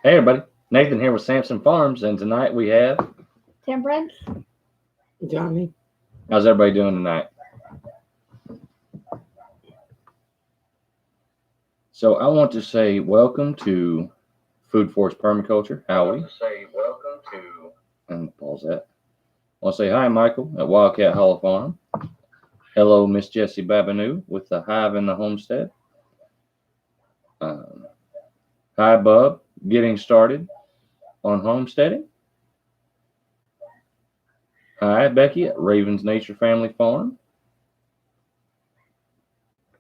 Hey everybody, Nathan here with Sampson Farms, and tonight we have. Temperance. Johnny. How's everybody doing tonight? So I want to say welcome to Food Forest Permaculture. Howie. And pause that. I want to say hi, Michael at Wildcat Hollow Farm. Hello, Miss Jessie Babineau with the Hive and the Homestead. Um, Hi, Bub, getting started on homesteading. Hi, Becky at Ravens Nature Family Farm.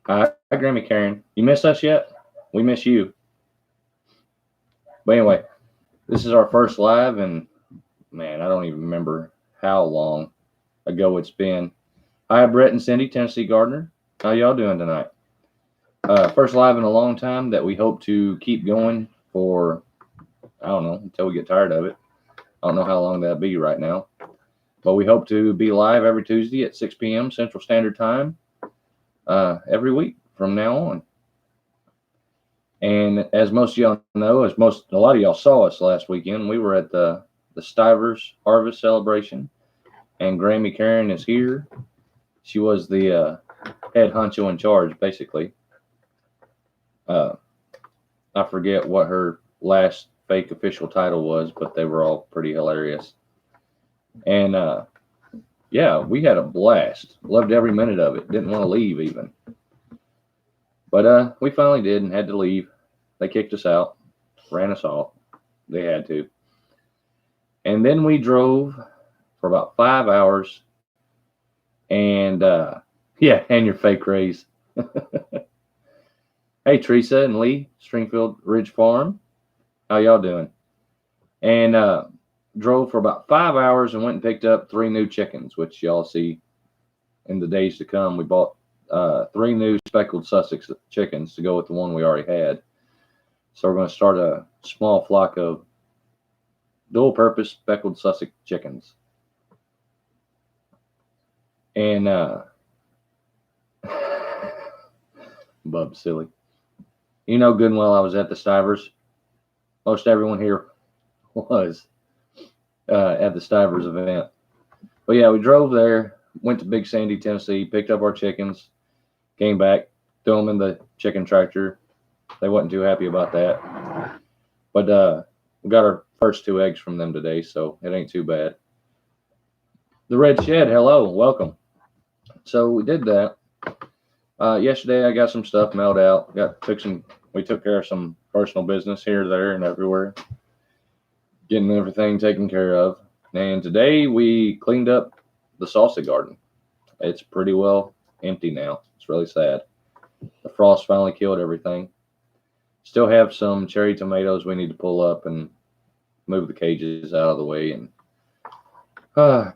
Hi, Grammy Karen. You miss us yet? We miss you. But anyway, this is our first live, and man, I don't even remember how long ago it's been. Hi, Brett and Cindy, Tennessee Gardener. How y'all doing tonight? First live in a long time that we hope to keep going for, I don't know, until we get tired of it. I don't know how long that'll be right now. But we hope to be live every Tuesday at 6 p.m. Central Standard Time every week from now on. And as most of y'all know, a lot of y'all saw us last weekend, we were at the Stivers Harvest Celebration, and Grammy Karen is here. She was the head honcho in charge, basically. I forget what her last fake official title was, but they were all pretty hilarious. And yeah, we had a blast. Loved every minute of it. Didn't want to leave even. But we finally did and had to leave. They kicked us out, ran us off. They had to. And then we drove for about 5 hours. And yeah, and your fake raise. Hey, Teresa and Lee, Stringfield Ridge Farm. How y'all doing? And drove for about 5 hours and went and picked up 3 new chickens, which y'all see in the days to come. We bought 3 new speckled Sussex chickens to go with the one we already had. So we're going to start a small flock of dual-purpose speckled Sussex chickens. And Bub's silly. You know good and well I was at the Stivers. Most everyone here was at the Stivers event. But yeah, we drove there, went to Big Sandy, Tennessee, picked up our chickens, came back, threw them in the chicken tractor. They wasn't too happy about that. But we got our first 2 eggs from them today, so it ain't too bad. The Red Shed, hello, welcome. So we did that. Yesterday I got some stuff mailed out. We took care of some personal business here, there, and everywhere. Getting everything taken care of. And today we cleaned up the salsa garden. It's pretty well empty now. It's really sad. The frost finally killed everything. Still have some cherry tomatoes we need to pull up and move the cages out of the way and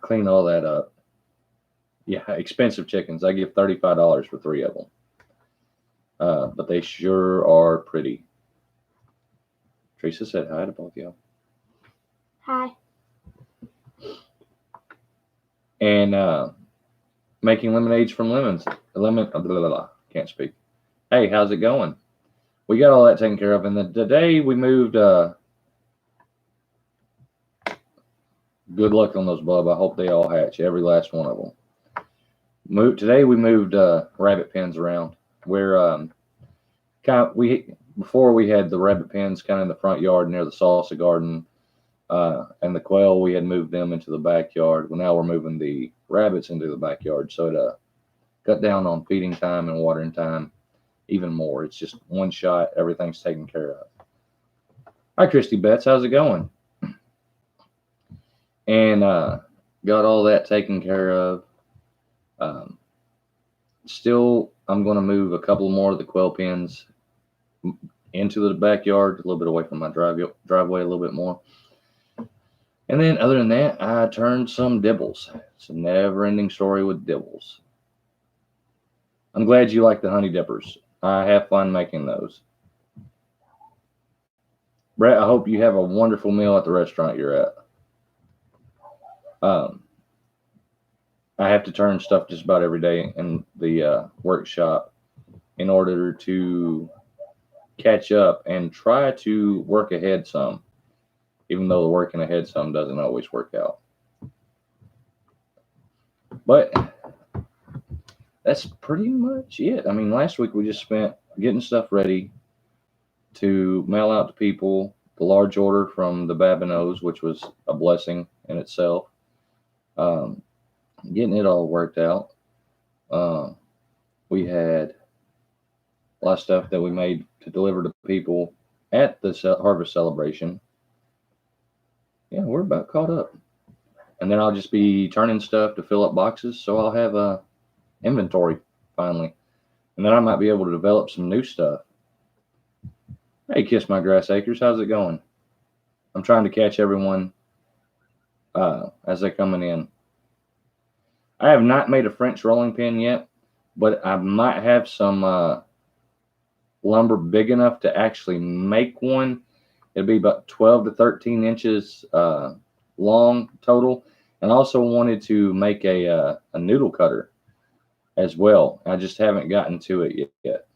clean all that up. Yeah, expensive chickens. I give $35 for 3 of them. But they sure are pretty. Teresa said hi to both y'all. Hi. And making lemonades from lemons. Can't speak. Hey, how's it going? We got all that taken care of. And then today we moved. Good luck on those, bub. I hope they all hatch, every last one of them. Today we moved rabbit pens around. We're before we had the rabbit pens kind of in the front yard near the salsa garden, and the quail we had moved them into the backyard. Well, now we're moving the rabbits into the backyard, so it cut down on feeding time and watering time even more. It's just one shot, everything's taken care of. Hi, Christy Betts, how's it going? And got all that taken care of. Still, I'm going to move a couple more of the quail pens into the backyard, a little bit away from my driveway a little bit more. And then other than that, I turned some dibbles. It's a never-ending story with dibbles. I'm glad you like the honey dippers. I have fun making those. Brett, I hope you have a wonderful meal at the restaurant you're at. I have to turn stuff just about every day in the workshop in order to catch up and try to work ahead some, even though the working ahead some doesn't always work out. But that's pretty much it. I mean, last week we just spent getting stuff ready to mail out to people the large order from the Babineaus, which was a blessing in itself. Um, Getting it all worked out. We had a lot of stuff that we made to deliver to people at the harvest celebration. Yeah, we're about caught up. And then I'll just be turning stuff to fill up boxes, so I'll have a inventory finally. And then I might be able to develop some new stuff. Hey, Kiss My Grass Acres, how's it going? I'm trying to catch everyone as they're coming in. I have not made a French rolling pin yet, but I might have some lumber big enough to actually make one. It'll be about 12 to 13 inches long total. And I also wanted to make a noodle cutter as well. I just haven't gotten to it yet.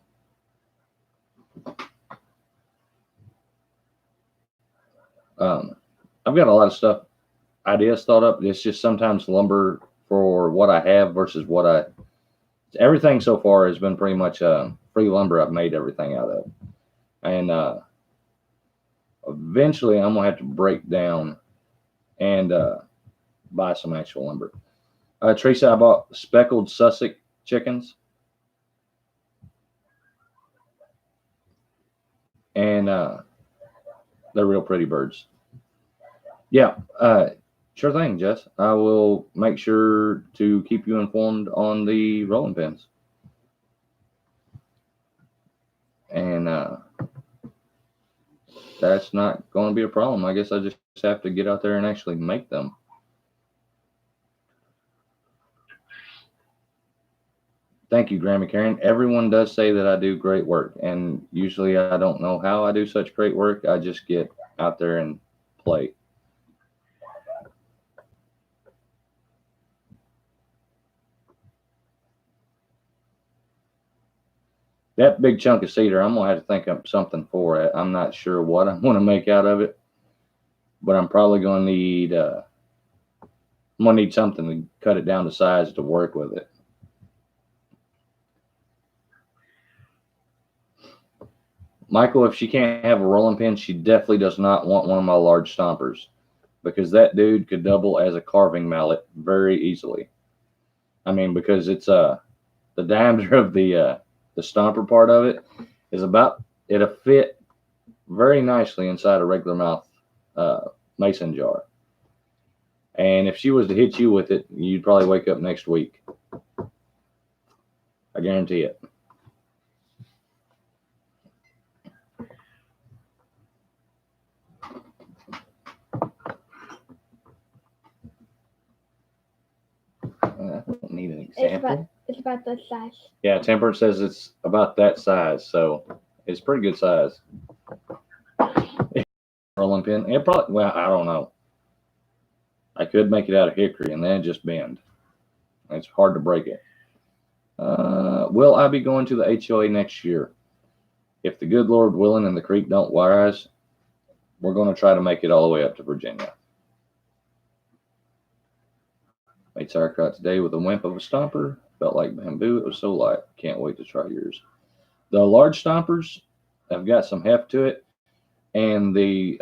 I've got a lot of stuff, ideas thought up. It's just sometimes lumber for what I have versus everything so far has been pretty much free lumber I've made everything out of. And eventually I'm going to have to break down and buy some actual lumber. Teresa, I bought speckled Sussex chickens. And they're real pretty birds. Yeah, sure thing, Jess. I will make sure to keep you informed on the rolling pins. And that's not going to be a problem. I guess I just have to get out there and actually make them. Thank you, Grammy Karen. Everyone does say that I do great work, and usually I don't know how I do such great work. I just get out there and play. That big chunk of cedar, I'm going to have to think of something for it. I'm not sure what I'm going to make out of it, but I'm probably going to need something to cut it down to size to work with it. Michael, if she can't have a rolling pin, she definitely does not want one of my large stompers, because that dude could double as a carving mallet very easily. I mean, because it's the diameter of the stomper part of it is it'll fit very nicely inside a regular mouth mason jar. And if she was to hit you with it, you'd probably wake up next week. I guarantee it. I don't need an example. It's about this size. Yeah, Temperance says it's about that size, so it's pretty good size. Rolling pin. It probably, well, I don't know. I could make it out of hickory and then just bend. It's hard to break it. Will I be going to the HOA next year? If the good Lord willing and the creek don't rise, we're going to try to make it all the way up to Virginia. Made sauerkraut today with a wimp of a stomper. Felt like bamboo. It was so light. Can't wait to try yours. The large stompers have got some heft to it, and the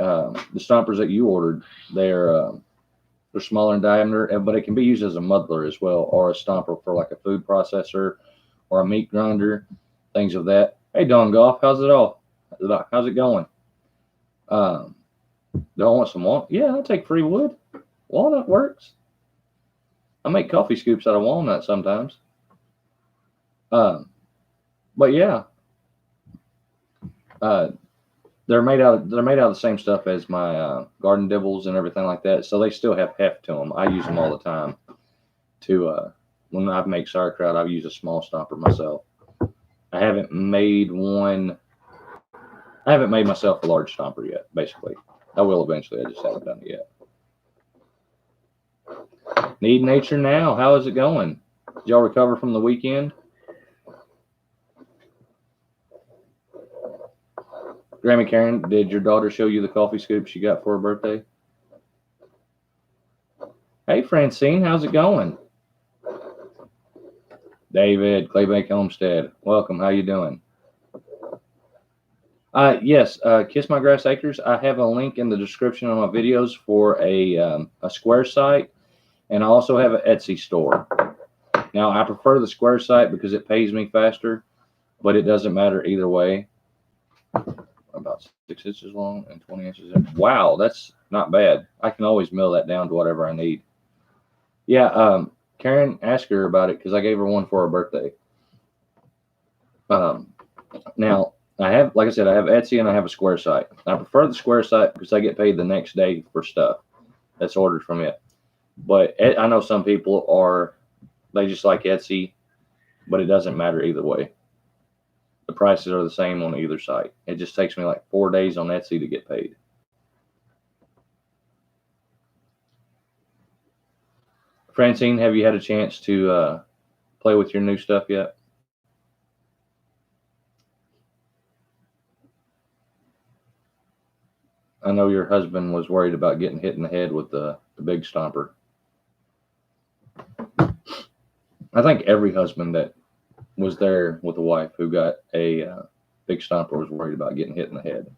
stompers that you ordered, they're smaller in diameter, but it can be used as a muddler as well, or a stomper for like a food processor or a meat grinder, things of that. Hey, Don Golf, how's it going? Do I want some walnut? Yeah, I'll take free wood. Walnut works. I make coffee scoops out of walnut sometimes. But yeah, they're made out of the same stuff as my garden dibbles and everything like that. So they still have heft to them. I use them all the time. When I make sauerkraut, I've used a small stomper myself. I haven't made myself a large stomper yet. Basically, I will eventually. I just haven't done it yet. Need Nature Now. How is it going? Did y'all recover from the weekend? Grammy Karen, did your daughter show you the coffee scoop she got for her birthday? Hey, Francine, how's it going? David, Claybank Homestead, welcome. How you doing? Yes, Kiss My Grass Acres. I have a link in the description of my videos for a Square site, and I also have an Etsy store. Now, I prefer the Square site because it pays me faster, but it doesn't matter either way. About 6 inches long and 20 inches. Wow, that's not bad. I can always mill that down to whatever I need. Yeah, Karen, ask her about it because I gave her one for her birthday. Now, I have, like I said, I have Etsy and I have a Square site. I prefer the Square site because I get paid the next day for stuff that's ordered from it. But I know some people they just like Etsy, but it doesn't matter either way. The prices are the same on either site. It just takes me like 4 days on Etsy to get paid. Francine, have you had a chance to play with your new stuff yet? I know your husband was worried about getting hit in the head with the big stomper. I think every husband that was there with a wife who got a big stomper was worried about getting hit in the head.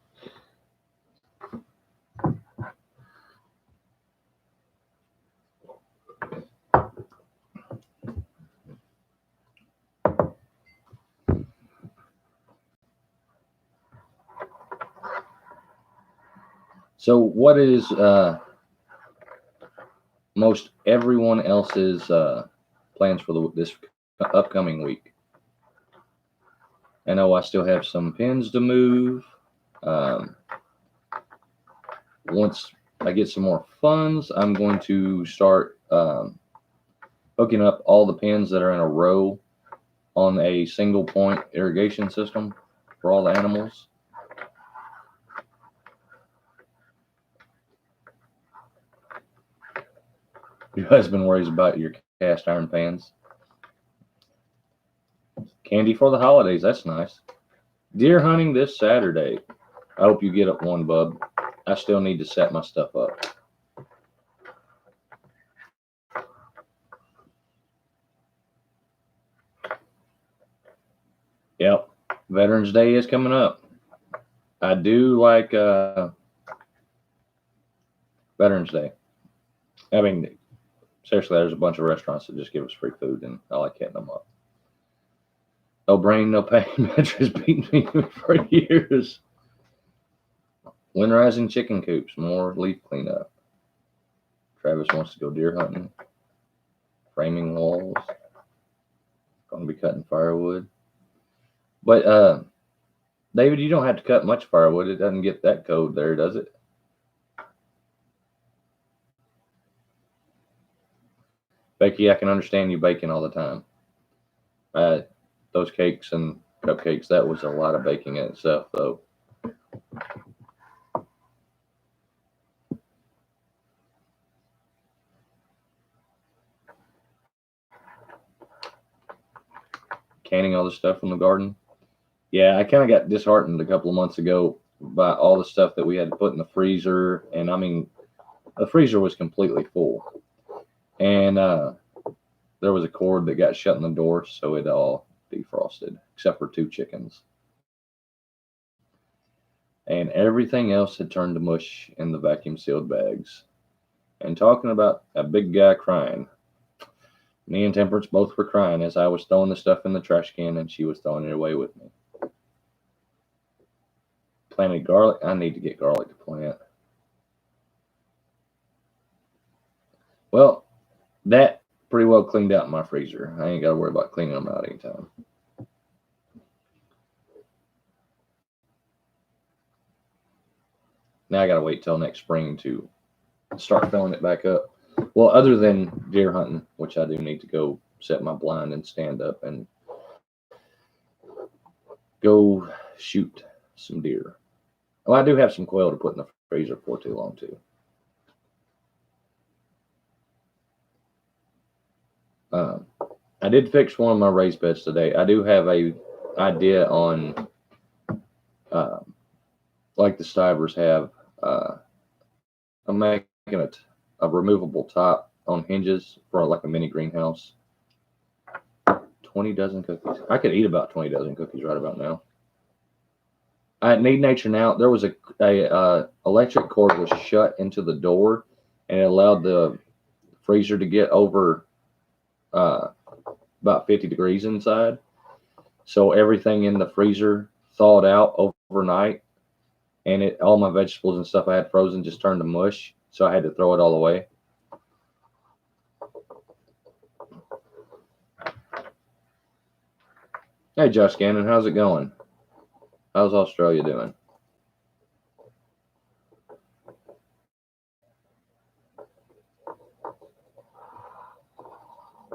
So what is most everyone else's plans for this upcoming week? I know I still have some pins to move. Once I get some more funds, I'm going to start hooking up all the pins that are in a row on a single point irrigation system for all the animals. Your husband worries about your cast iron pans. Candy for the holidays, that's nice. Deer hunting this Saturday. I hope you get up one, bub. I still need to set my stuff up. Yep, Veterans Day is coming up. I do like Veterans Day. I mean, seriously, there's a bunch of restaurants that just give us free food, and I like hitting them up. No brain, no pain. Mattress beating me for years. Winterizing chicken coops, more leaf cleanup. Travis wants to go deer hunting. Framing walls. Going to be cutting firewood. But David, you don't have to cut much firewood. It doesn't get that cold there, does it? Becky, I can understand you baking all the time. Those cakes and cupcakes, that was a lot of baking in itself, though. Canning all the stuff from the garden. Yeah, I kind of got disheartened a couple of months ago by all the stuff that we had to put in the freezer. And I mean, the freezer was completely full. And there was a cord that got shut in the door, so it all defrosted, except for 2 chickens. And everything else had turned to mush in the vacuum sealed bags. And talking about a big guy crying, me and Temperance both were crying as I was throwing the stuff in the trash can and she was throwing it away with me. Planted garlic. I need to get garlic to plant. Well, that pretty well cleaned out my freezer. I ain't got to worry about cleaning them out anytime. Now I got to wait till next spring to start filling it back up. Well, other than deer hunting, which I do need to go set my blind and stand up and go shoot some deer. Well, I do have some quail to put in the freezer for too long, too. I did fix one of my raised beds today. I do have a idea on like the Stivers have. I'm making it a removable top on hinges for like a mini greenhouse. 20 dozen cookies. I could eat about 20 dozen cookies right about now. I need nature now. There was a electric cord was shut into the door, and it allowed the freezer to get over uh, about 50 degrees inside. So everything in the freezer thawed out overnight, and all my vegetables and stuff I had frozen just turned to mush. So I had to throw it all away. Hey, Josh Gannon, how's it going? How's Australia doing?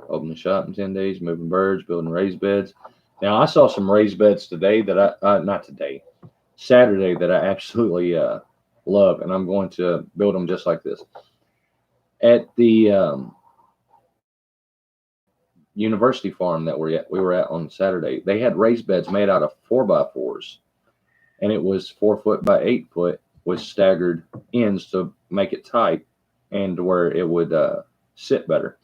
Open the shop in 10 days, moving birds, building raised beds. Now, I saw some raised beds today that not today, Saturday, that I absolutely love, and I'm going to build them just like this. At the university farm that we were at on Saturday, they had raised beds made out of 4x4s, and it was 4 foot by 8 foot with staggered ends to make it tight and where it would sit better.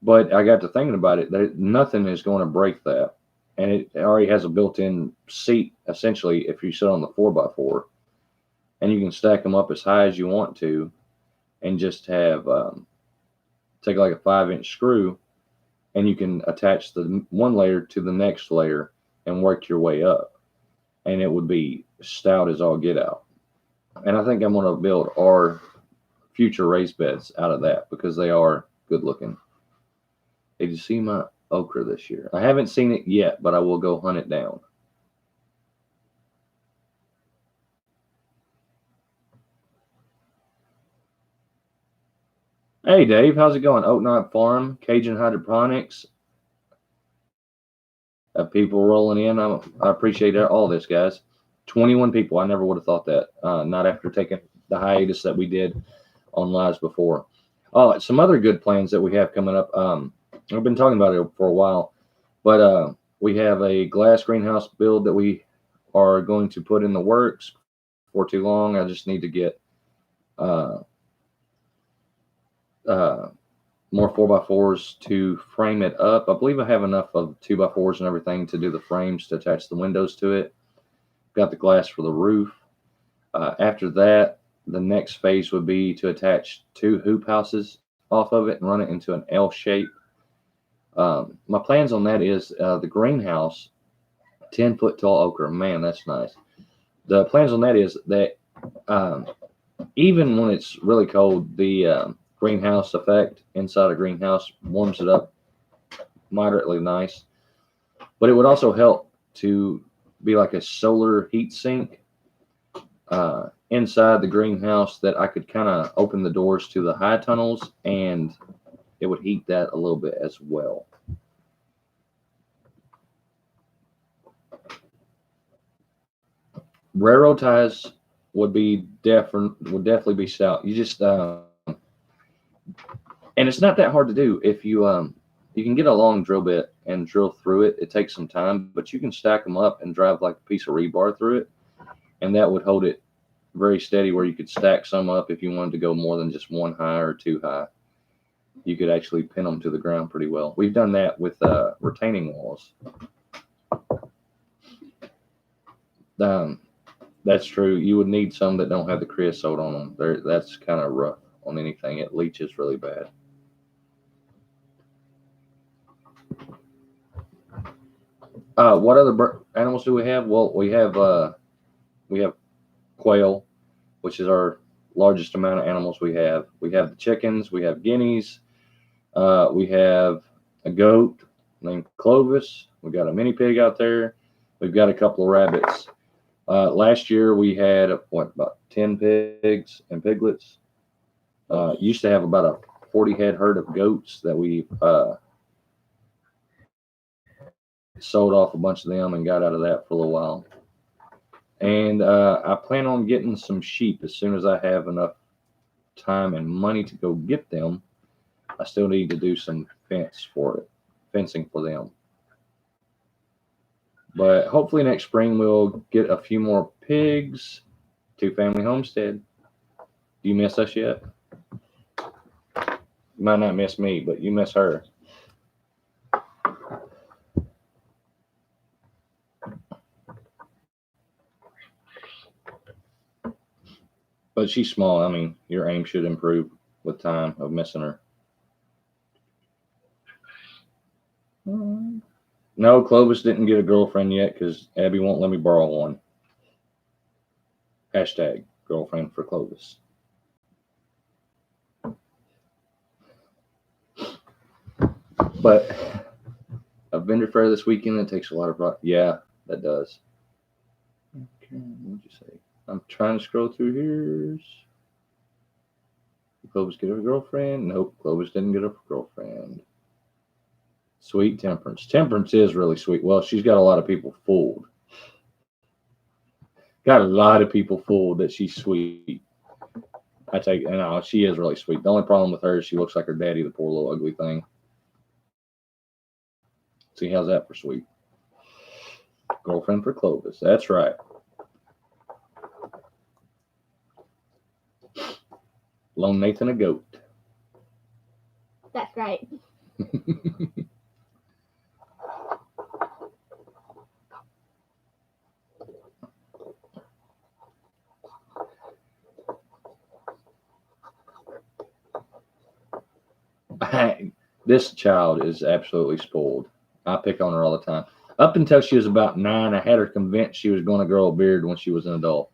But I got to thinking about it. Nothing is going to break that, and it already has a built-in seat. Essentially, if you sit on the 4x4, and you can stack them up as high as you want to, and just have take like a 5-inch screw, and you can attach the one layer to the next layer and work your way up, and it would be stout as all get out. And I think I'm going to build our future raised beds out of that because they are good looking. Did you see my okra this year? I haven't seen it yet, but I will go hunt it down. Hey, Dave, how's it going? Oak Knob Farm, Cajun Hydroponics. People rolling in. I appreciate all this, guys. 21 people. I never would have thought that. Not after taking the hiatus that we did on lives before. Oh, some other good plans that we have coming up. I've been talking about it for a while, but we have a glass greenhouse build that we are going to put in the works for too long. I just need to get more 4x4s to frame it up. I believe I have enough of 2x4s and everything to do the frames to attach the windows to it. Got the glass for the roof. After that, the next phase would be to attach 2 hoop houses off of it and run it into an L shape. My plans on that is the greenhouse, 10-foot tall okra. Man, that's nice. The plans on that is that even when it's really cold, the greenhouse effect inside a greenhouse warms it up moderately nice. But it would also help to be like a solar heat sink inside the greenhouse that I could kind of open the doors to the high tunnels, and it would heat that a little bit as well. Railroad ties would definitely be stout. You just and it's not that hard to do. If you can get a long drill bit and drill through it. It takes some time, but you can stack them up and drive like a piece of rebar through it, and that would hold it very steady where you could stack some up if you wanted to go more than just one high or 2 high. You could actually pin them to the ground pretty well. We've done that with retaining walls. That's true. You would need some that don't have the creosote on them. That's kind of rough on anything. It leaches really bad. What other animals do we have? Well, we have quail, which is our largest amount of animals we have. We have the chickens. We have guineas. We have a goat named Clovis. We've got a mini pig out there. We've got a couple of rabbits. Last year we had about 10 pigs and piglets. Used to have about a 40 head herd of goats that we sold off a bunch of them and got out of that for a little while. And I plan on getting some sheep as soon as I have enough time and money to go get them. I still need to do some fencing for them. But hopefully next spring we'll get a few more pigs to Family Homestead. Do you miss us yet? You might not miss me, but you miss her. But she's small. I mean, your aim should improve with time of missing her. No, Clovis didn't get a girlfriend yet because Abby won't let me borrow one. Hashtag girlfriend for Clovis. But a vendor fair this weekend, that takes a lot of. Yeah, that does. Okay, what'd you say? I'm trying to scroll through here. Did Clovis get a girlfriend? Nope, Clovis didn't get a girlfriend. Sweet Temperance. Temperance is really sweet. Well, she's got a lot of people fooled. Got a lot of people fooled that she's sweet. No, she is really sweet. The only problem with her is she looks like her daddy, the poor little ugly thing. See, how's that for sweet? Girlfriend for Clovis. That's right. Lone Nathan a goat. That's right. This child is absolutely spoiled. I pick on her all the time. Up until she was about 9, I had her convinced she was going to grow a beard when she was an adult.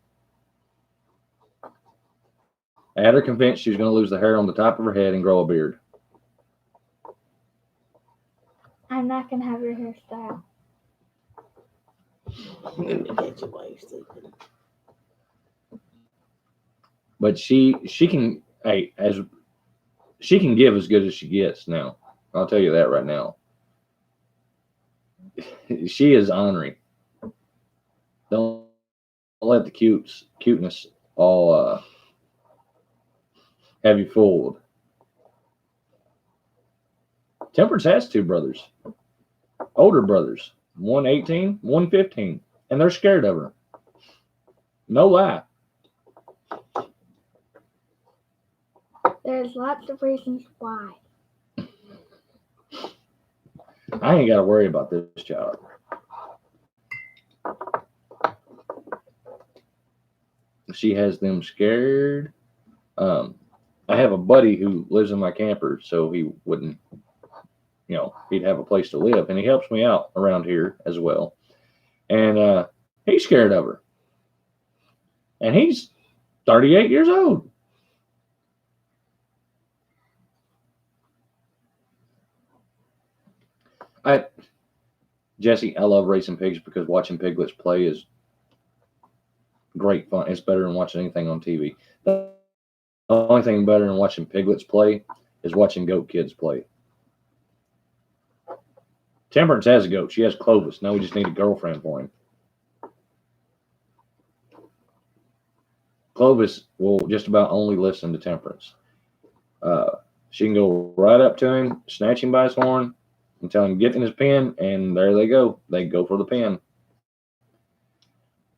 I had her convinced she was going to lose the hair on the top of her head and grow a beard. I'm not gonna have your hairstyle. I'm gonna catch you while you're sleeping. But she can she can give as good as she gets now. I'll tell you that right now. She is ornery. Don't let the cuteness all have you fooled. Temperance has 2 brothers, older brothers, one 18, one 15, and they're scared of her. No lie. There's lots of reasons why. I ain't got to worry about this child. She has them scared. I have a buddy who lives in my camper, so he wouldn't, he'd have a place to live, and he helps me out around here as well. And he's scared of her. And he's 38 years old. Jesse, I love racing pigs because watching piglets play is great fun. It's better than watching anything on TV. The only thing better than watching piglets play is watching goat kids play. Temperance has a goat. She has Clovis. Now we just need a girlfriend for him. Clovis will just about only listen to Temperance. She can go right up to him, snatch him by his horn, and tell him get in his pen, and there they go. They go for the pen.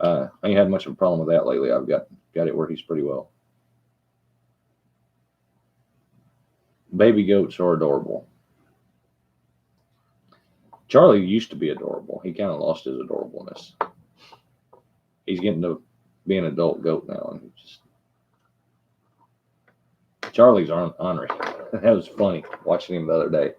I ain't had much of a problem with that lately. I've got it where he's pretty well. Baby goats are adorable. Charlie used to be adorable. He kind of lost his adorableness. He's getting to be an adult goat now, and Charlie's ornery. That was funny watching him the other day.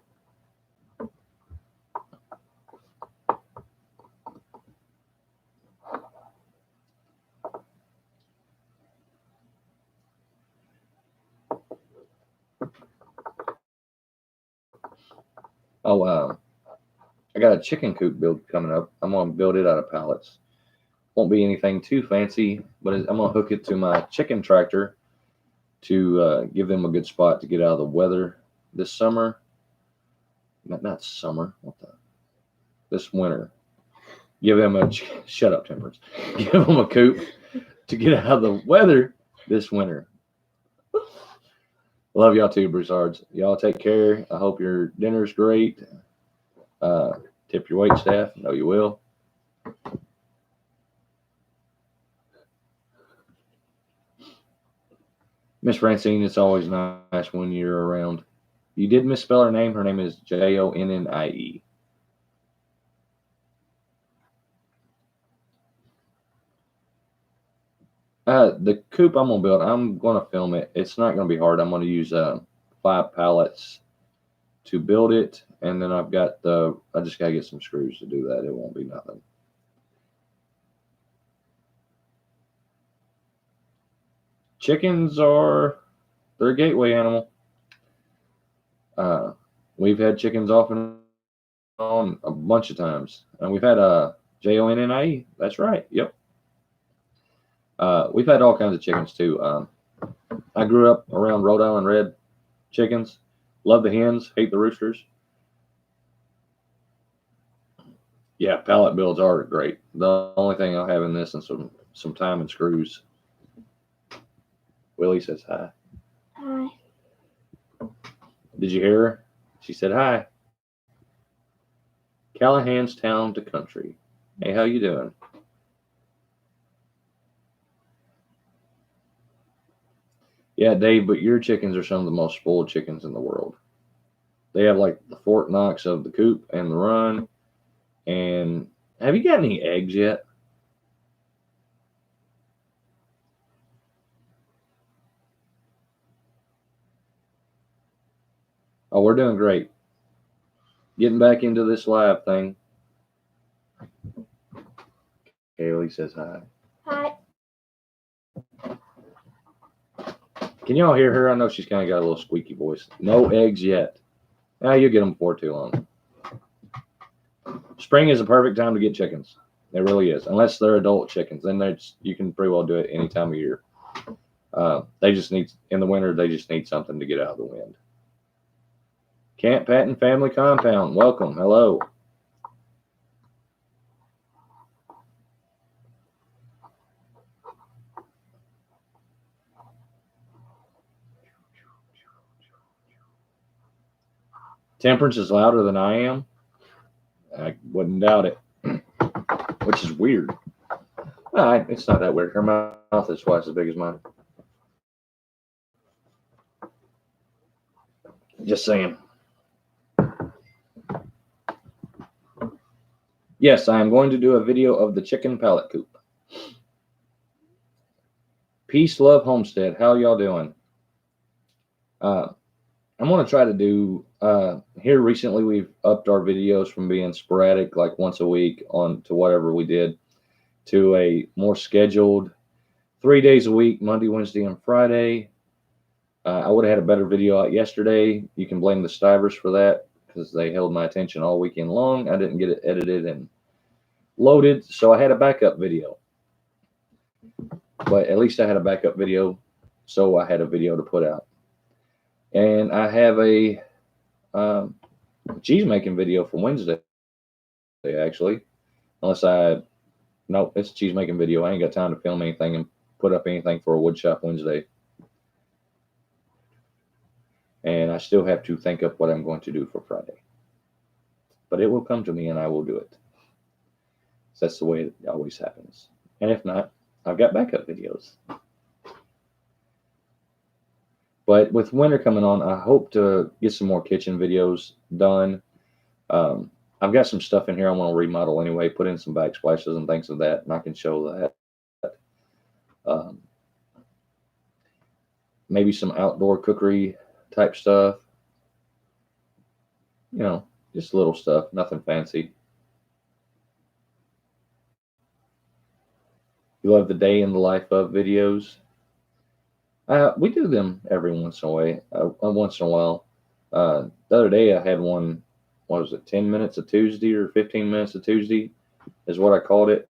I got a chicken coop build coming up. I'm going to build it out of pallets. Won't be anything too fancy, but I'm going to hook it to my chicken tractor to give them a good spot to get out of the weather this summer. Not summer. This winter. Give them shut up, Temperance. Give them a coop to get out of the weather this winter. Love y'all too, Broussards. Y'all take care. I hope your dinner's great. Tip your wait staff. I know you will. Miss Francine, it's always nice when you're around. You did misspell her name. Her name is Jonnie. The coop I'm gonna build, I'm gonna film it. It's not gonna be hard. I'm gonna use 5 pallets to build it, and then I've got I just gotta get some screws to do that. It won't be nothing. Chickens they're a gateway animal. We've had chickens off and on a bunch of times, and we've had Jonnie. That's right. Yep. We've had all kinds of chickens too. I grew up around Rhode Island red chickens. Love the hens, hate the roosters. Yeah, pallet builds are great. The only thing I'll have in this is some time and screws. Willie says hi. Hi. Did you hear her? She said hi. Callahan's town to country. Hey, how you doing? Yeah, Dave, but your chickens are some of the most spoiled chickens in the world. They have like the Fort Knox of the coop and the run. And have you got any eggs yet? Oh, we're doing great. Getting back into this live thing. Kaylee says hi. Hi. Can y'all hear her? I know she's kind of got a little squeaky voice. No eggs yet. Now you'll get them before too long. Spring is a perfect time to get chickens. It really is, unless they're adult chickens. Then you can pretty well do it any time of year. They just need in the winter. They just need something to get out of the wind. Camp Patton Family Compound. Welcome. Hello. Temperance is louder than I am. I wouldn't doubt it, which is weird. It's not that weird. Her mouth is twice as big as mine. Just saying. Yes, I am going to do a video of the chicken pallet coop. Peace, love, homestead. How y'all doing? I'm going to try to do, here recently we've upped our videos from being sporadic, like once a week on to whatever we did, to a more scheduled 3 days a week, Monday, Wednesday, and Friday. I would have had a better video out yesterday. You can blame the Stivers for that because they held my attention all weekend long. I didn't get it edited and loaded, so I had a backup video. But at least I had a backup video, so I had a video to put out. And I have a cheese making video for Wednesday, actually. No, it's a cheese making video. I ain't got time to film anything and put up anything for a woodshop Wednesday. And I still have to think of what I'm going to do for Friday. But it will come to me and I will do it. So that's the way it always happens. And if not, I've got backup videos. But with winter coming on, I hope to get some more kitchen videos done. I've got some stuff in here I want to remodel anyway, put in some backsplashes and things of that, and I can show that. Maybe some outdoor cookery type stuff. You know, just little stuff, nothing fancy. You love the day in the life of videos? We do them every once in a while. The other day I had one, what was it, 10 minutes of Tuesday or 15 minutes of Tuesday is what I called it.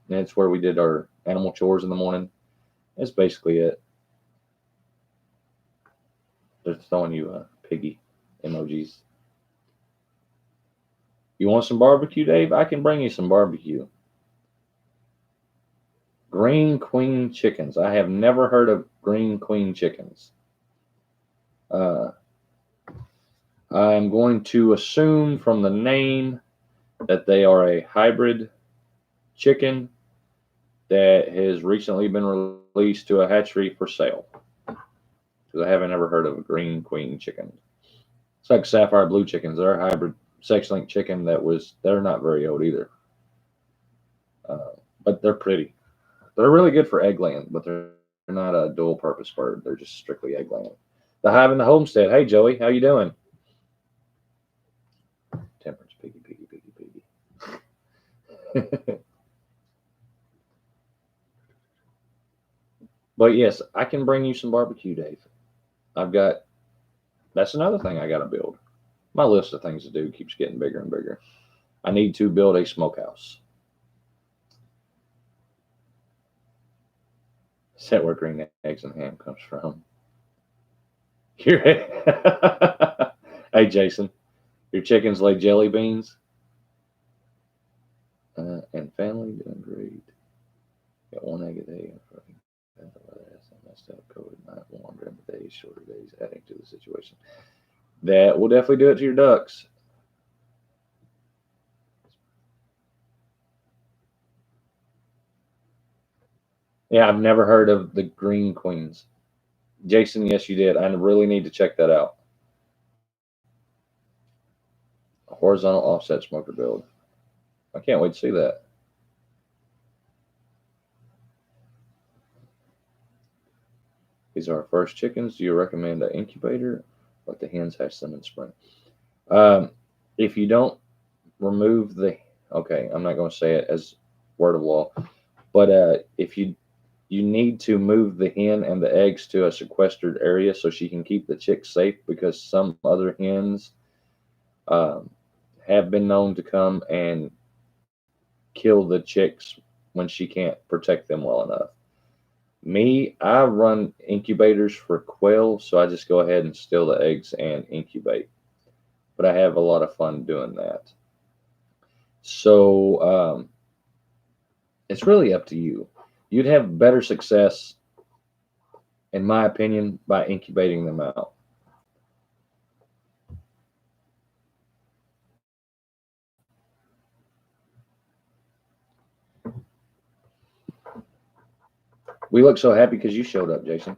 And it's where we did our animal chores in the morning. That's basically it. They're throwing you piggy emojis. You want some barbecue, Dave? I can bring you some barbecue. Green Queen chickens. I have never heard of Green Queen chickens. I'm going to assume from the name that they are a hybrid chicken that has recently been released to a hatchery for sale. Because I haven't ever heard of a green queen chicken. It's like sapphire blue chickens. They're a hybrid sex-linked chicken they're not very old either. But they're pretty. They're really good for egg laying, but they're not a dual purpose bird. They're just strictly egg laying. The hive and the homestead. Hey Joey, how you doing? Temperance, piggy. But yes, I can bring you some barbecue, Dave. That's another thing I got to build. My list of things to do keeps getting bigger and bigger. I need to build a smokehouse. Is that where green eggs and ham comes from? Hey, Jason, your chickens lay jelly beans? And family doing great. Got one egg a day. Messed up. COVID night longer in the days, shorter days, adding to the situation. That will definitely do it to your ducks. Yeah, I've never heard of the green queens. Jason, yes, you did. I really need to check that out. A horizontal offset smoker build. I can't wait to see that. These are our first chickens. Do you recommend an incubator? Let the hens hatch them in spring. If you don't remove okay, I'm not going to say it as word of law, but if you need to move the hen and the eggs to a sequestered area so she can keep the chicks safe, because some other hens have been known to come and kill the chicks when she can't protect them well enough. I run incubators for quail, so I just go ahead and steal the eggs and incubate. But I have a lot of fun doing that. So it's really up to you. You'd have better success, in my opinion, by incubating them out. We look so happy because you showed up, Jason.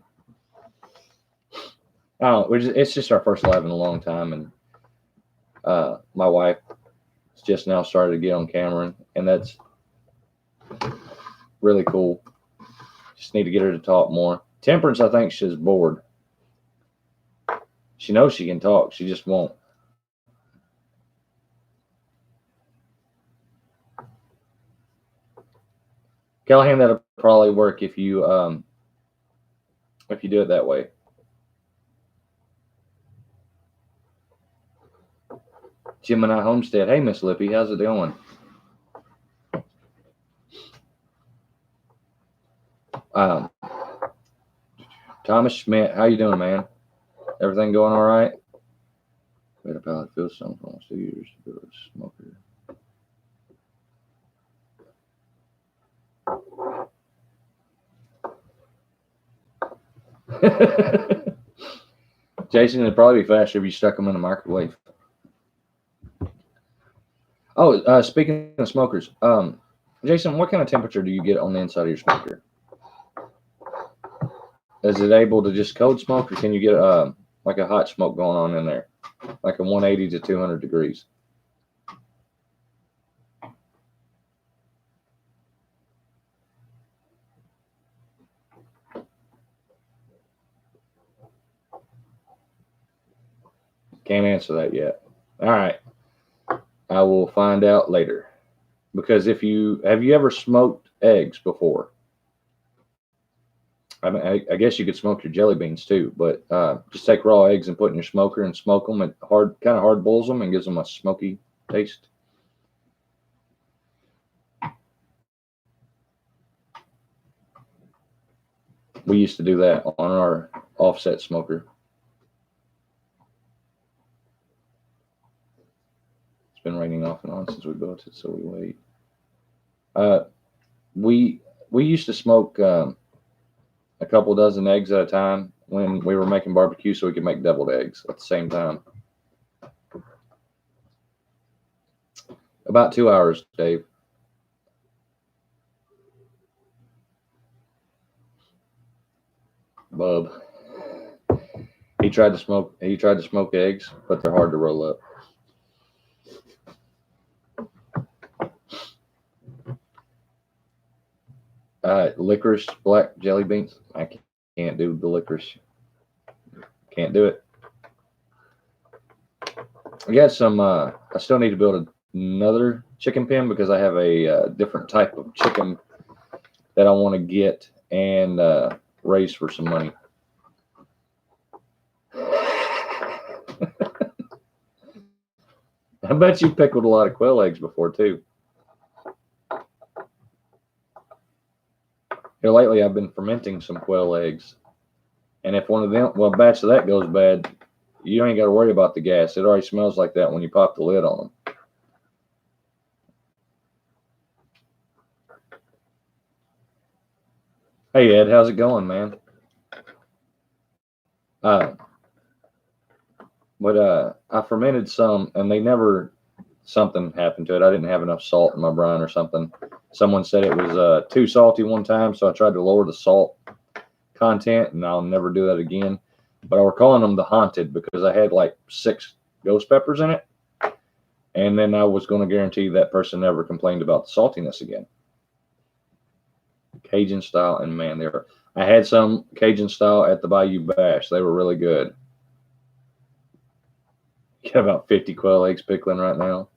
Oh, it's just our first live in a long time, and my wife just now started to get on camera, and that's really cool. Just need to get her to talk more. Temperance, I think she's bored. She knows she can talk, she just won't. Callahan, that'll probably work if you do it that way. Gemini Homestead. Hey, Miss Lippy, how's it going? Thomas Schmidt, how you doing, man? Everything going all right? We had a pallet field stone for almost 2 years to build a smoker. Jason, it'd probably be faster if you stuck them in the microwave. Oh, speaking of smokers, Jason, what kind of temperature do you get on the inside of your smoker? Is it able to just cold smoke, or can you get like a hot smoke going on in there, like a 180 to 200 degrees? Can't answer that yet. All right, I will find out later. Because have you ever smoked eggs before? I mean, I guess you could smoke your jelly beans too, but just take raw eggs and put in your smoker and smoke them. It kind of hard boils them and gives them a smoky taste. We used to do that on our offset smoker. It's been raining off and on since we built it, so we wait. We used to smoke a couple dozen eggs at a time when we were making barbecue, so we could make deviled eggs at the same time. About 2 hours, Dave. Bub. He tried to smoke eggs, but they're hard to roll up. Licorice, black jelly beans. I can't do the licorice. Can't do it. I got some. I still need to build another chicken pen because I have a different type of chicken that I want to get and raise for some money. I bet you pickled a lot of quail eggs before too. Here lately, I've been fermenting some quail eggs, and if one of them, well, a batch of that goes bad, you ain't got to worry about the gas. It already smells like that when you pop the lid on them. Hey Ed, how's it going, man? But I fermented some, and something happened to it. I didn't have enough salt in my brine or something. Someone said it was too salty one time, so I tried to lower the salt content, and I'll never do that again. But I were calling them the haunted because I had like 6 ghost peppers in it, and then I was going to guarantee that person never complained about the saltiness again. Cajun style, and man, I had some Cajun style at the Bayou Bash. They were really good. Got about 50 quail eggs pickling right now.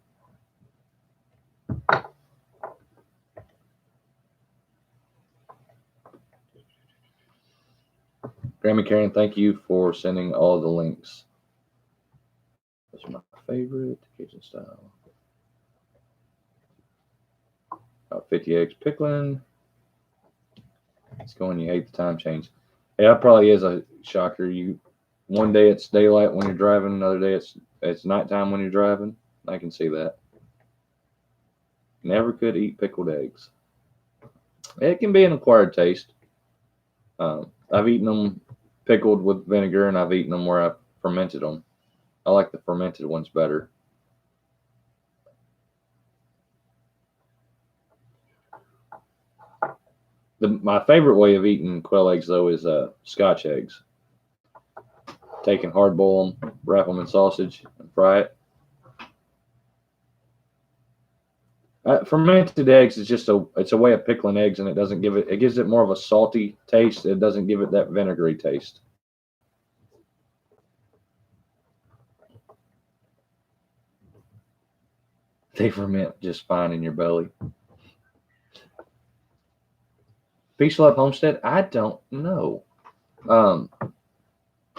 Grammy Karen, thank you for sending all the links. That's my favorite Cajun style. About 50 eggs pickling. It's going. You hate the time change. Yeah, that probably is a shocker. One day it's daylight when you're driving, another day it's nighttime when you're driving. I can see that. Never could eat pickled eggs. It can be an acquired taste. I've eaten them pickled with vinegar, and I've eaten them where I fermented them. I like the fermented ones better. My favorite way of eating quail eggs, though, is Scotch eggs. Take and hard boil them, wrap them in sausage, and fry it. Fermented eggs is just it's a way of pickling eggs, and it gives it more of a salty taste. It doesn't give it that vinegary taste. They ferment just fine in your belly. Peace, love, homestead. I don't know. I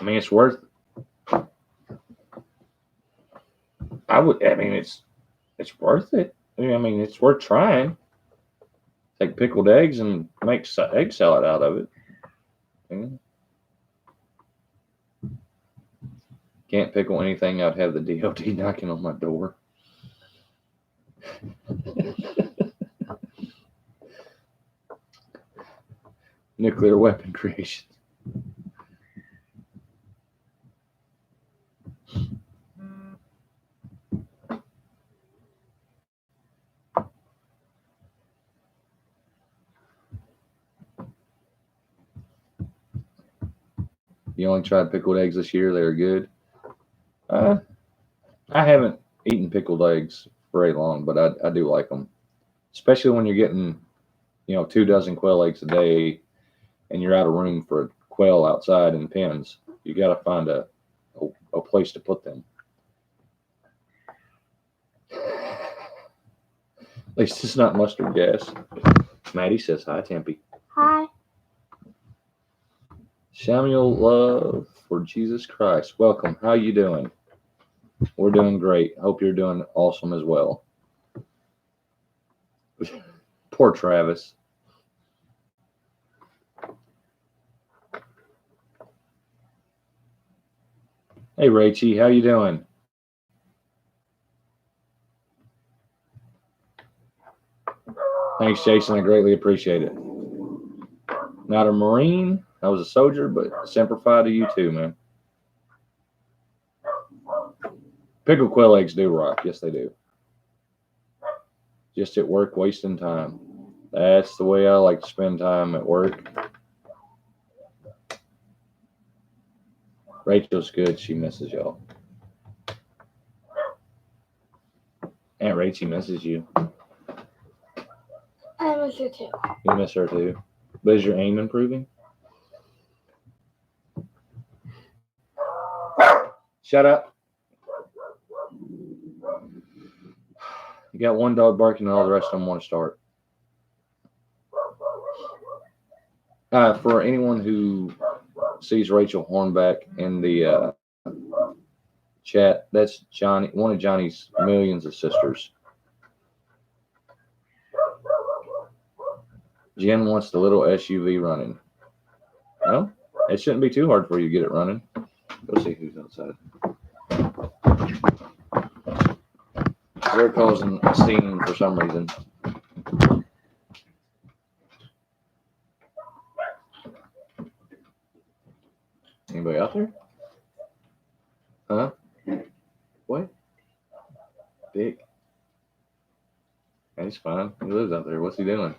mean, it's worth. It's worth it. I mean, it's worth trying. Take pickled eggs and make egg salad out of it. Can't pickle anything. I'd have the DOD knocking on my door. Nuclear weapon creation. You only tried pickled eggs this year. They're good. I haven't eaten pickled eggs very long, but I do like them, especially when you're getting 2 dozen quail eggs a day, and you're out of room for quail outside in pens. You got to find a place to put them. At least it's not mustard gas. Maddie says hi, Tempe. Hi. Samuel Love for Jesus Christ. Welcome. How you doing? We're doing great. Hope you're doing awesome as well. Poor Travis. Hey, Rachie. How you doing? Thanks, Jason. I greatly appreciate it. Not a Marine. I was a soldier, but Semper Fi to you too, man. Pickled quail eggs do rock. Yes, they do. just at work wasting time. That's the way I like to spend time at work. Rachel's good. She misses y'all. Aunt Rachel misses you. I miss her too. You miss her too. But is your aim improving? Shut up. You got one dog barking and all the rest of them want to start. For anyone who sees Rachel Hornback in the chat, that's Johnny, one of Johnny's millions of sisters. Jen wants the little SUV running. Well, it shouldn't be too hard for you to get it running. Go see who's outside. They're causing a scene for some reason. Anybody out there? Huh? What? Dick? He's fine. He lives out there. What's he doing?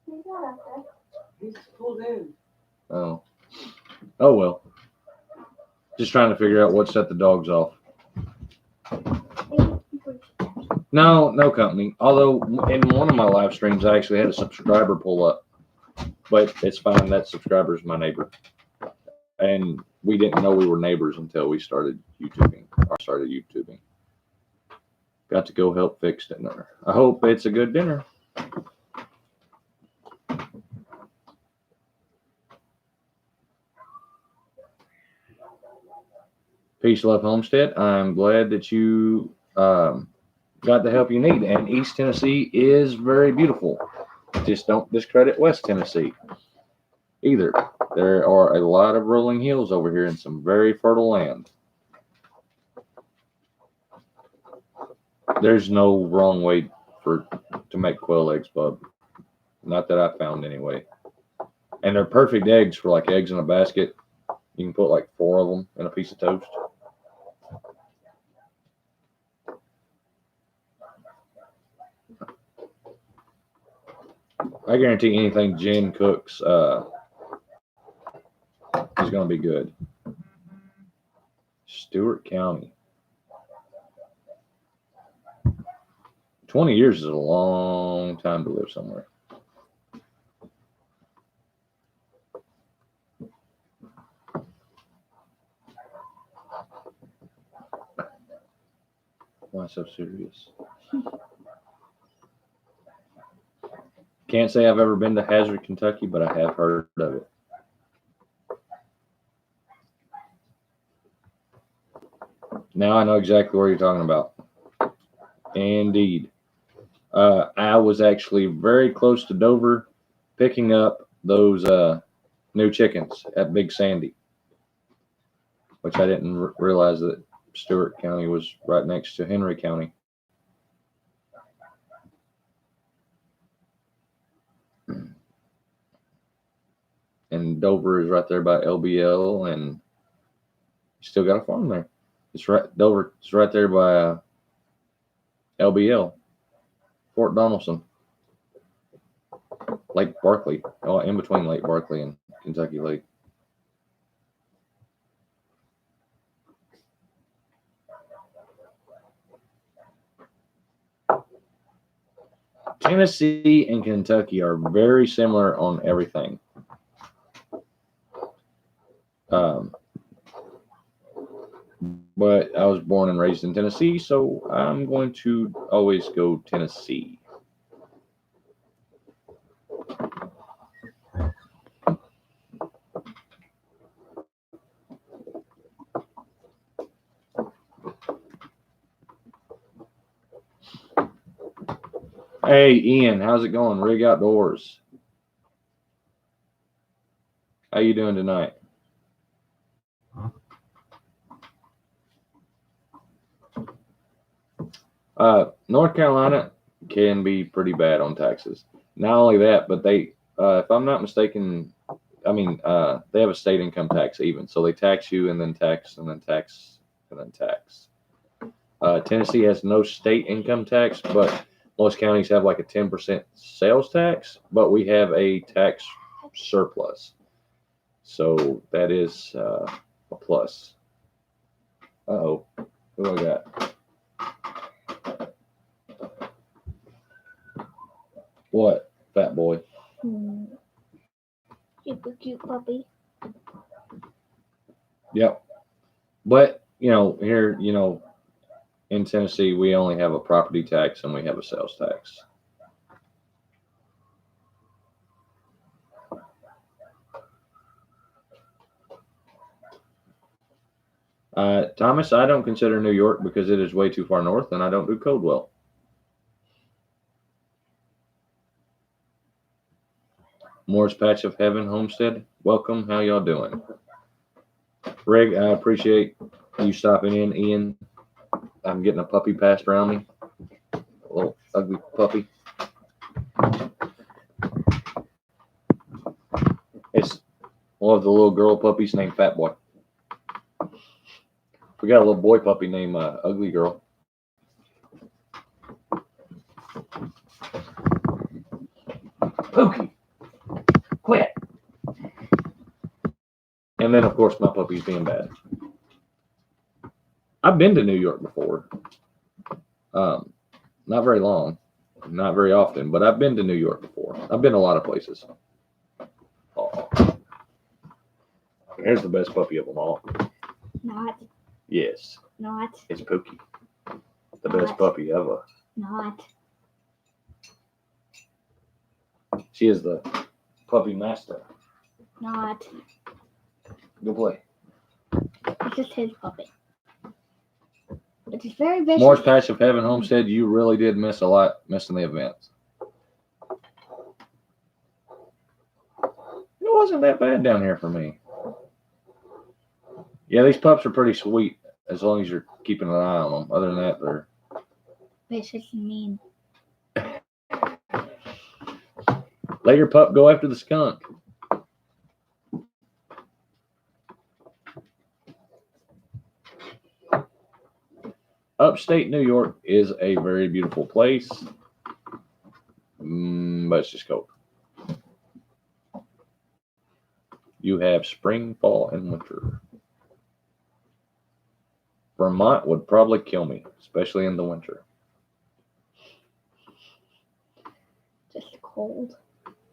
He's not out there. He's pulled in. Oh. Oh well. Just trying to figure out what set the dogs off. No company. Although in one of my live streams, I actually had a subscriber pull up, but it's fine. That subscriber is my neighbor, and we didn't know we were neighbors until we started YouTubing. Got to go help fix dinner. I hope it's a good dinner. Peace, love, Homestead. I'm glad that you got the help you need. And East Tennessee is very beautiful. Just don't discredit West Tennessee either. There are a lot of rolling hills over here and some very fertile land. There's no wrong way to make quail eggs, bub. Not that I found anyway. And they're perfect eggs for like eggs in a basket. You can put like 4 of them in a piece of toast. I guarantee anything Jen cooks is going to be good. Stewart County. 20 years is a long time to live somewhere. Why so serious? Can't say I've ever been to Hazard, Kentucky, but I have heard of it. Now I know exactly what you're talking about. Indeed. I was actually very close to Dover picking up those new chickens at Big Sandy, which I didn't realize that Stewart County was right next to Henry County. And Dover is right there by LBL, and you still got a farm there. It's right Dover. It's right there by LBL, Fort Donaldson, Lake Barkley. Oh, in between Lake Barkley and Kentucky Lake. Tennessee and Kentucky are very similar on everything. But I was born and raised in Tennessee, so I'm going to always go Tennessee. Hey, Ian, how's it going? Rig Outdoors. How you doing tonight? North Carolina can be pretty bad on taxes. Not only that, but they, if I'm not mistaken, they have a state income tax even. So they tax you and then tax and then tax and then tax. Tennessee has no state income tax, but Most counties have like a 10% sales tax, but we have a tax surplus. So that is a plus. Uh-oh. Who do I got? What? Fat boy. Super cute puppy. Yep. But, here, in Tennessee, we only have a property tax and we have a sales tax. Thomas, I don't consider New York because it is way too far north and I don't do cold well. Moore's Patch of Heaven Homestead, welcome. How y'all doing? Rig, I appreciate you stopping in. Ian, I'm getting a puppy passed around me. A little ugly puppy. It's one of the little girl puppies named Fat Boy. We got a little boy puppy named Ugly Girl. Pookie, quit. And then, of course, my puppy's being bad. I've been to New York before. Not very long, not very often, but I've been to New York before. I've been a lot of places. Oh, here's the best puppy of them all. Not. Yes, Not. it's Pookie. The best puppy ever. Not. She is the puppy master. Not. Go play. It's just his puppy. But it's very vicious. Moore's Patch of Heaven Homestead, you really did miss a lot missing the events. It wasn't that bad down here for me. Yeah, these pups are pretty sweet as long as you're keeping an eye on them. Other than that, they're vicious and mean. Let your pup go after the skunk. Upstate New York is a very beautiful place, but it's just cold. You have spring, fall, and winter. Vermont would probably kill me, especially in the winter. Just cold.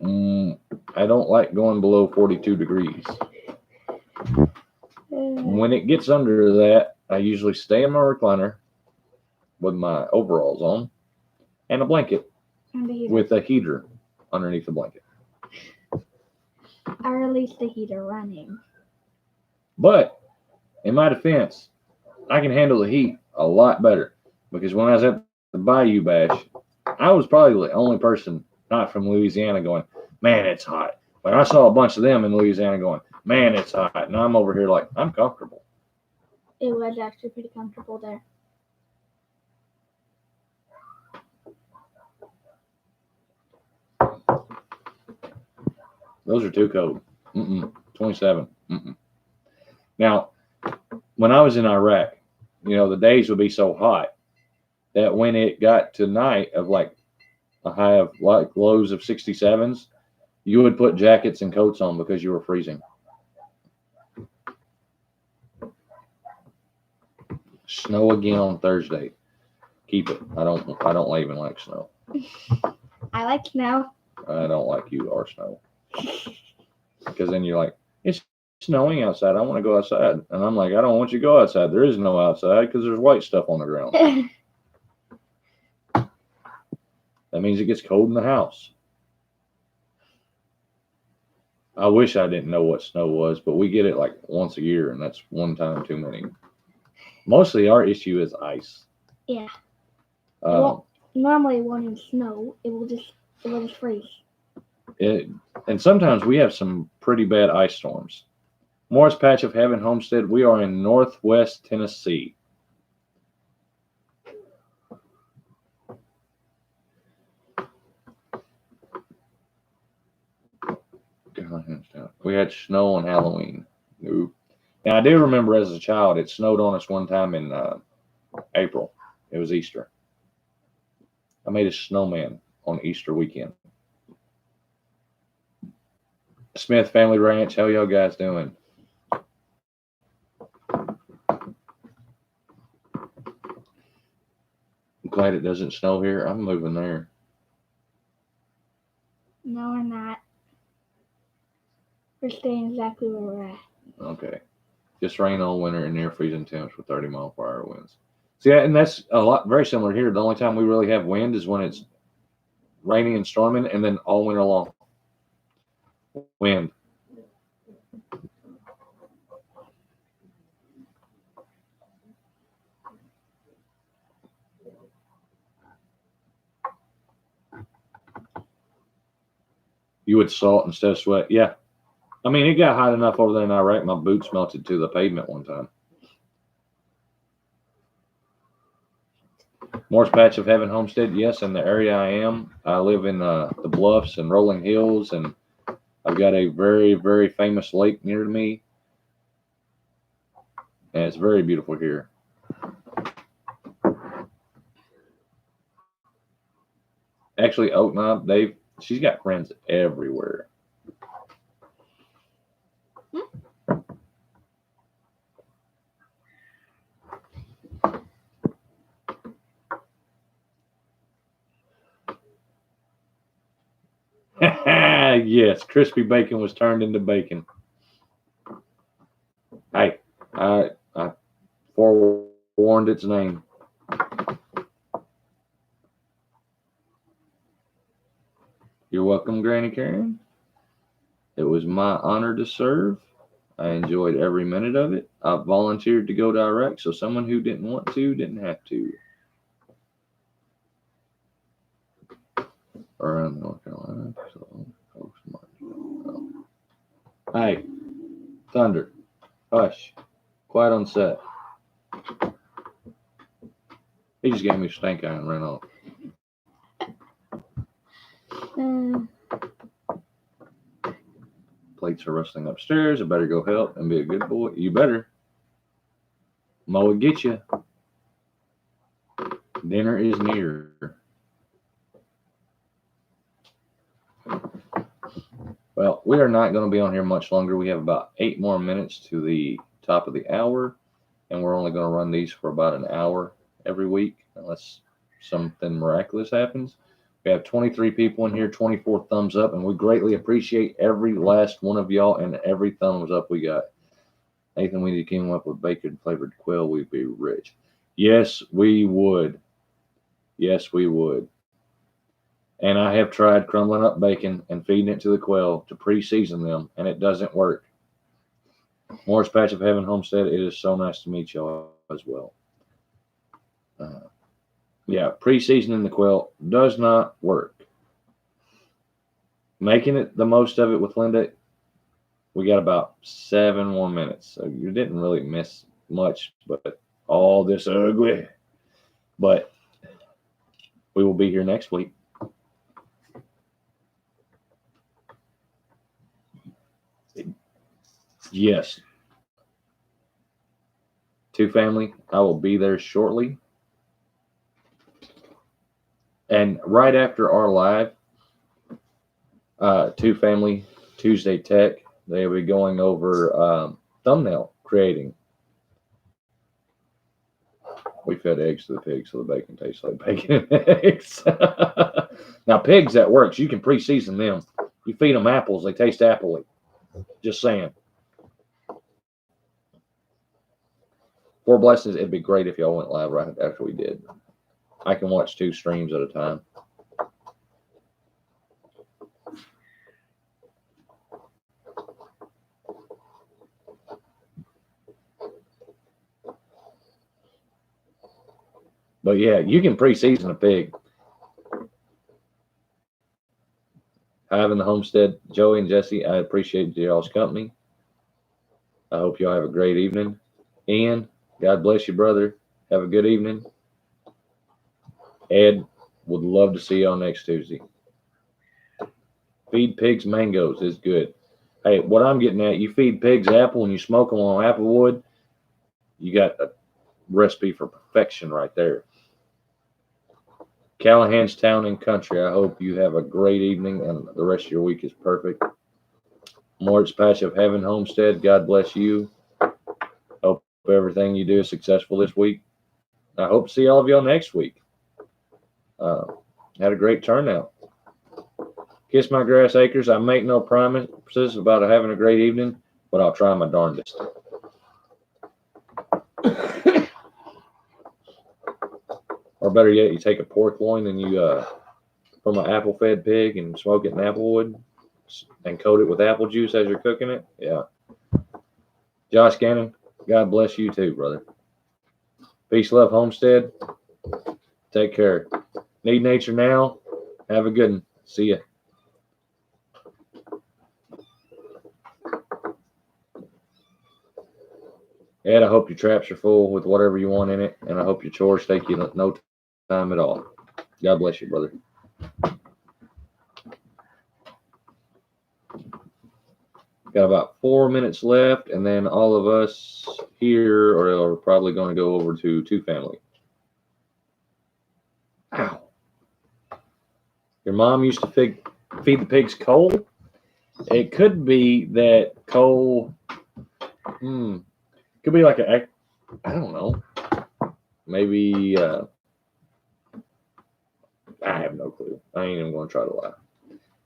I don't like going below 42 degrees. When it gets under that, I usually stay in my recliner with my overalls on and a blanket with a heater underneath the blanket. Or at least the heater running. But in my defense, I can handle the heat a lot better because when I was at the Bayou Bash, I was probably the only person not from Louisiana going, man, it's hot. But I saw a bunch of them in Louisiana going, man, it's hot. And I'm over here like, I'm comfortable. It was actually pretty comfortable there. Those are too cold. 27. Now, when I was in Iraq, the days would be so hot that when it got to night of like a high of like lows of 67s, you would put jackets and coats on because you were freezing. Snow again on Thursday. Keep it. I don't even like snow. I like snow. I don't like you or snow. Because then you're like, it's snowing outside. I want to go outside. And I'm like, I don't want you to go outside. There is no outside because there's white stuff on the ground. That means it gets cold in the house. I wish I didn't know what snow was, but we get it like once a year, and that's one time too many. Mostly our issue is ice. Yeah. Well, normally it won't even snow. It will just freeze. And sometimes we have some pretty bad ice storms. Moore's Patch of Heaven Homestead, we are in Northwest Tennessee. We had snow on Halloween. Nope. Now, I do remember as a child, it snowed on us one time in April. It was Easter. I made a snowman on Easter weekend. Smith Family Ranch, how y'all guys doing? I'm glad it doesn't snow here. I'm moving there. No, we're not. We're staying exactly where we're at. Okay. Just rain all winter and near freezing temps with 30-mile-per-hour winds. See, and that's a lot very similar here. The only time we really have wind is when it's raining and storming, and then all winter long. Wind. You would salt instead of sweat. Yeah. I mean, it got hot enough over there in Iraq, my boots melted to the pavement one time. Morse Patch of Heaven Homestead. Yes, in the area I am. I live in the Bluffs and Rolling Hills, and I've got a very, very famous lake near me. And it's very beautiful here. Actually, Oak Knob, she's got friends everywhere. Yes, crispy bacon was turned into bacon. Hey, I forewarned its name. You're welcome, Granny Karen. It was my honor to serve. I enjoyed every minute of it. I volunteered to go to Iraq, so someone who didn't want to didn't have to. Around North Carolina. So, hey, Thunder, hush, quiet on set. He just gave me a stank eye and ran off. Plates are rustling upstairs. I better go help and be a good boy. You better. Mo will get you. Dinner is near. Well, we are not going to be on here much longer. We have about 8 more minutes to the top of the hour, and we're only going to run these for about an hour every week, unless something miraculous happens. We have 23 people in here, 24 thumbs up, and we greatly appreciate every last one of y'all and every thumbs up we got. Nathan, we came up with bacon-flavored quail, we'd be rich. Yes, we would. Yes, we would. And I have tried crumbling up bacon and feeding it to the quail to pre-season them, and it doesn't work. Morris Patch of Heaven Homestead, it is so nice to meet y'all as well. Yeah, pre-seasoning the quail does not work. Making it the most of it with Linda, we got about 7 more minutes. So you didn't really miss much, but all this ugly. But we will be here next week. Yes. 2 family, I will be there shortly. And right after our live, 2 family Tuesday Tech, they will be going over thumbnail creating. We fed eggs to the pigs so the bacon tastes like bacon and eggs. Now, pigs, that works. You can pre-season them. You feed them apples, they taste appley. Just saying. 4 blessings, it'd be great if y'all went live right after we did. I can watch 2 streams at a time. But yeah, you can pre-season a pig. Having the homestead, Joey and Jesse, I appreciate y'all's company. I hope y'all have a great evening. Ian, God bless you, brother. Have a good evening. Ed, would love to see y'all next Tuesday. Feed pigs mangoes is good. Hey, what I'm getting at, you feed pigs apple and you smoke them on apple wood, you got a recipe for perfection right there. Callahan's Town and Country, I hope you have a great evening and the rest of your week is perfect. Mort's Patch of Heaven Homestead, God bless you. Hope everything you do is successful this week. I hope to see all of y'all next week. Had a great turnout. Kiss My Grass Acres, I make no promises about having a great evening, but I'll try my darndest. Or better yet, you take a pork loin and you from an apple-fed pig and smoke it in applewood and coat it with apple juice as you're cooking it. Yeah. Josh Gannon, God bless you too, brother. Peace, love, Homestead. Take care. Need nature now. Have a good one. See ya. Ed, I hope your traps are full with whatever you want in it, and I hope your chores take you no time at all. God bless you, brother. Got about 4 minutes left, and then all of us here are probably going to go over to Two Family. Ow. Your mom used to feed the pigs coal? It could be that coal, could be like I don't know. Maybe, I have no clue. I ain't even going to try to lie.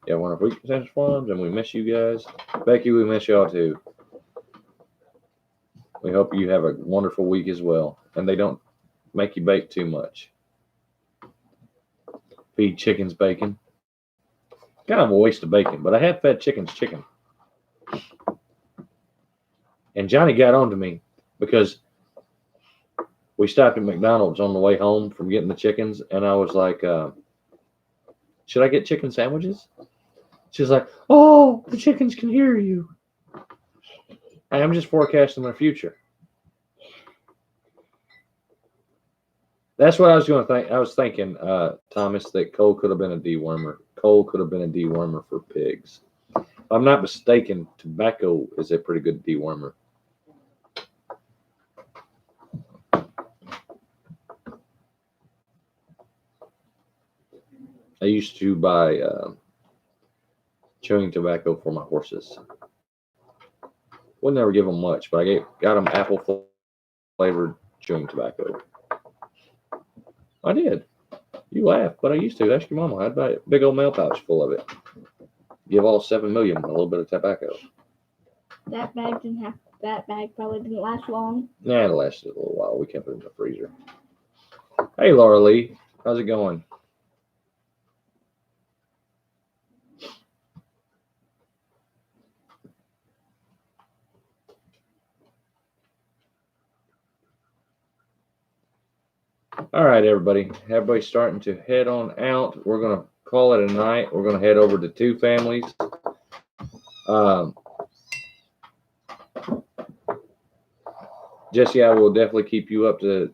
Yeah, one of Week Potential Farms, and we miss you guys. Becky, we miss y'all too. We hope you have a wonderful week as well, and they don't make you bake too much. Feed chickens bacon. Kind of a waste of bacon, but I have fed chickens chicken. And Johnny got on to me because we stopped at McDonald's on the way home from getting the chickens, and I was like, should I get chicken sandwiches? She's like, oh, the chickens can hear you. I'm just forecasting their future. That's what I was going to think. I was thinking, Thomas, that coal could have been a dewormer. Coal could have been a dewormer for pigs. If I'm not mistaken, tobacco is a pretty good dewormer. I used to buy chewing tobacco for my horses. Would never give them much, but I got them apple flavored chewing tobacco. I did. You laugh, but I used to. Ask your mama. I'd buy a big old mail pouch full of it. Give all 7 million a little bit of tobacco. That bag probably didn't last long. Nah, it lasted a little while. We kept it in the freezer. Hey, Laura Lee. How's it going? All right, everybody. Everybody's starting to head on out. We're going to call it a night. We're going to head over to Two Families. Jesse, I will definitely keep you up to.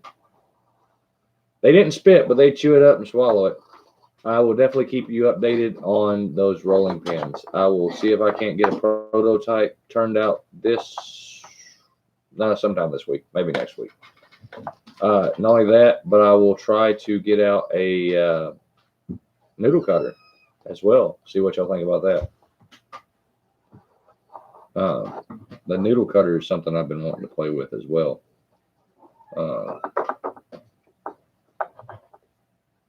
They didn't spit, but they chew it up and swallow it. I will definitely keep you updated on those rolling pins. I will see if I can't get a prototype turned out sometime this week, maybe next week. Not only that, but I will try to get out a noodle cutter as well. See what y'all think about that. The noodle cutter is something I've been wanting to play with as well.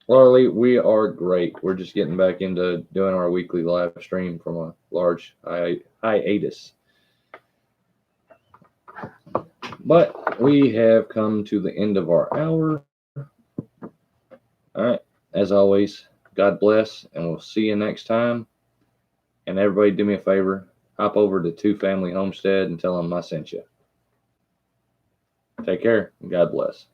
Laura, we are great. We're just getting back into doing our weekly live stream from a large hiatus. But we have come to the end of our hour. All right. As always, God bless, and we'll see you next time. And everybody do me a favor. Hop over to Two Family Homestead and tell them I sent you. Take care, and God bless.